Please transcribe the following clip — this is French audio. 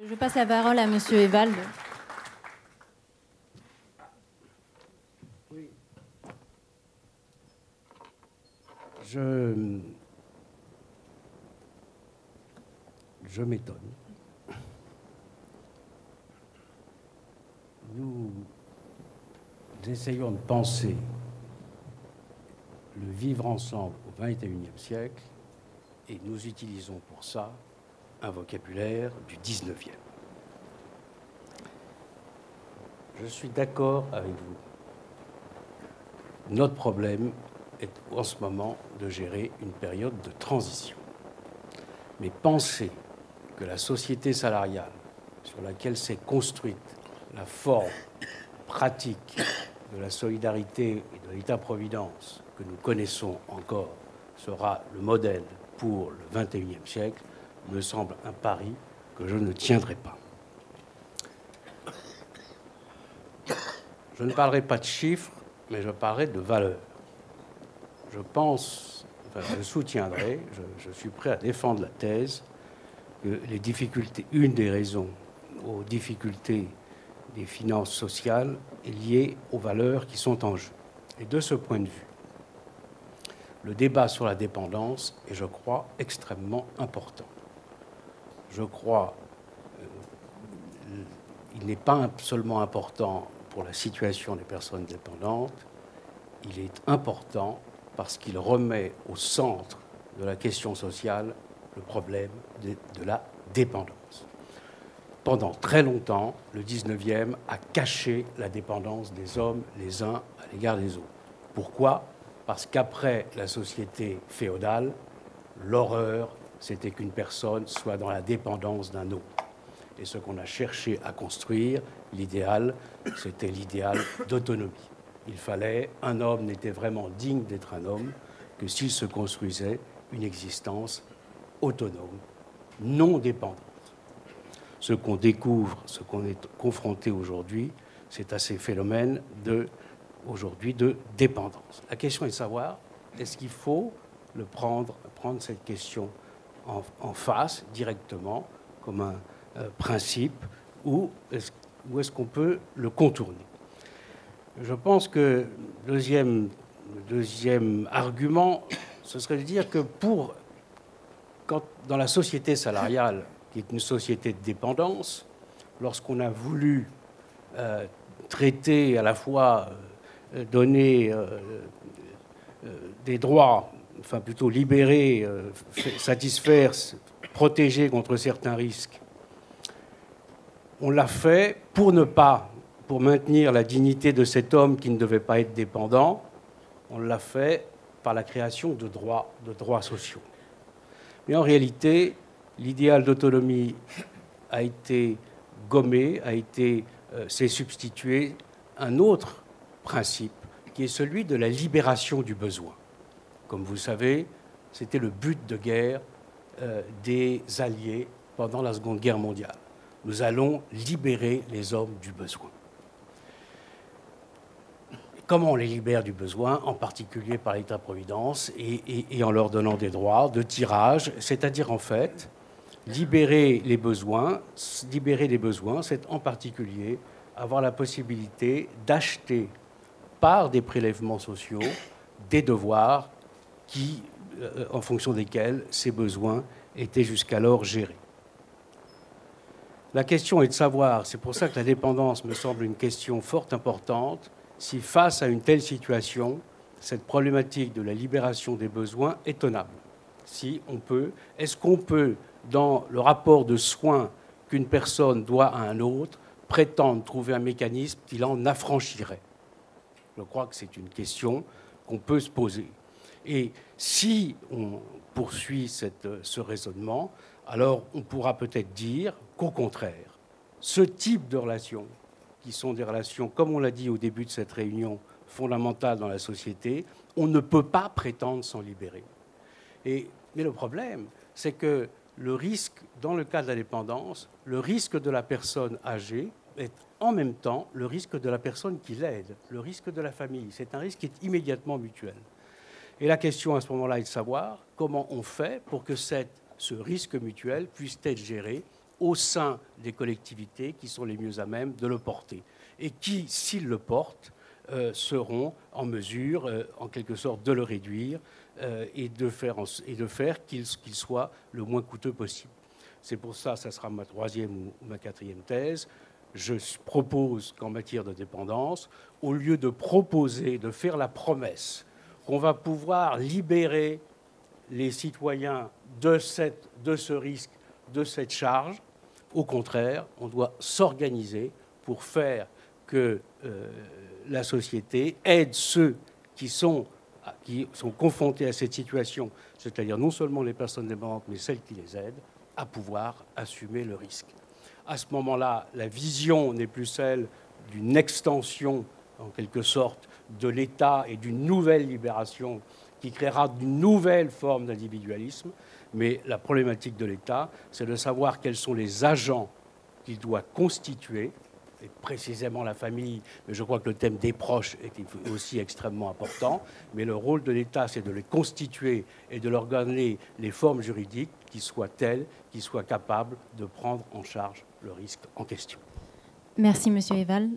Je passe la parole à Monsieur Ewald. Oui. Je m'étonne. Nous essayons de penser le vivre ensemble au XXIe siècle et nous utilisons pour ça un vocabulaire du XIXe. Je suis d'accord avec vous. Notre problème est en ce moment de gérer une période de transition. Mais penser que la société salariale sur laquelle s'est construite la forme pratique de la solidarité et de l'État-providence que nous connaissons encore sera le modèle pour le XXIe siècle me semble un pari que je ne tiendrai pas. Je ne parlerai pas de chiffres, mais je parlerai de valeurs. Je soutiendrai, je suis prêt à défendre la thèse que les difficultés, une des raisons aux difficultés des finances sociales est liée aux valeurs qui sont en jeu. Et de ce point de vue, le débat sur la dépendance est, je crois, extrêmement important. Je crois qu'il n'est pas seulement important pour la situation des personnes dépendantes, il est important parce qu'il remet au centre de la question sociale le problème de la dépendance. Pendant très longtemps, le 19e a caché la dépendance des hommes les uns à l'égard des autres. Pourquoi ? Parce qu'après la société féodale, l'horreur, c'était qu'une personne soit dans la dépendance d'un autre. Et ce qu'on a cherché à construire, l'idéal, c'était l'idéal d'autonomie. Il fallait, un homme n'était vraiment digne d'être un homme que s'il se construisait une existence autonome, non dépendante. Ce qu'on découvre, ce qu'on est confronté aujourd'hui, c'est à ces phénomènes aujourd'hui de dépendance. La question est de savoir, est-ce qu'il faut prendre cette question en face, directement, comme un principe, ou est-ce qu'on peut le contourner ? Je pense que le deuxième argument, ce serait de dire que dans la société salariale, qui est une société de dépendance, lorsqu'on a voulu traiter à la fois, donner des droits, enfin plutôt libérer, satisfaire, protéger contre certains risques, on l'a fait pour maintenir la dignité de cet homme qui ne devait pas être dépendant, on l'a fait par la création de droits sociaux. Mais en réalité, l'idéal d'autonomie a été gommé, s'est substitué un autre principe, qui est celui de la libération du besoin. Comme vous le savez, c'était le but de guerre des Alliés pendant la Seconde Guerre mondiale. Nous allons libérer les hommes du besoin. Comment on les libère du besoin, en particulier par l'État-providence et en leur donnant des droits de tirage, c'est-à-dire en fait libérer les besoins, c'est en particulier avoir la possibilité d'acheter par des prélèvements sociaux des devoirs en fonction desquels ces besoins étaient jusqu'alors gérés. La question est de savoir, c'est pour ça que la dépendance me semble une question fort importante, si face à une telle situation, cette problématique de la libération des besoins est tenable. Est-ce qu'on peut, dans le rapport de soins qu'une personne doit à un autre, prétendre trouver un mécanisme qui l'en affranchirait ? Je crois que c'est une question qu'on peut se poser. Et si on poursuit ce raisonnement, alors on pourra peut-être dire qu'au contraire, ce type de relations, qui sont des relations, comme on l'a dit au début de cette réunion, fondamentales dans la société, on ne peut pas prétendre s'en libérer. Mais le problème, c'est que le risque, dans le cas de la dépendance, le risque de la personne âgée est en même temps le risque de la personne qui l'aide, le risque de la famille. C'est un risque qui est immédiatement mutuel. Et la question à ce moment-là est de savoir comment on fait pour que ce risque mutuel puisse être géré au sein des collectivités qui sont les mieux à même de le porter et qui, s'ils le portent, seront en mesure, en quelque sorte, de le réduire et de faire qu'il soit le moins coûteux possible. C'est pour ça, ça sera ma troisième ou ma quatrième thèse. Je propose qu'en matière de dépendance, au lieu de proposer, de faire la promesse qu'on va pouvoir libérer les citoyens de ce risque, de cette charge, au contraire, on doit s'organiser pour faire que la société aide ceux qui sont confrontés à cette situation, c'est-à-dire non seulement les personnes dépendantes, mais celles qui les aident, à pouvoir assumer le risque. À ce moment-là, la vision n'est plus celle d'une extension, en quelque sorte, de l'État et d'une nouvelle libération qui créera une nouvelle forme d'individualisme, mais la problématique de l'État, c'est de savoir quels sont les agents qu'il doit constituer, et précisément la famille, mais je crois que le thème des proches est aussi extrêmement important, mais le rôle de l'État, c'est de les constituer et de leur donner les formes juridiques qui soient telles, qui soient capables de prendre en charge le risque en question. Merci, Monsieur Eval.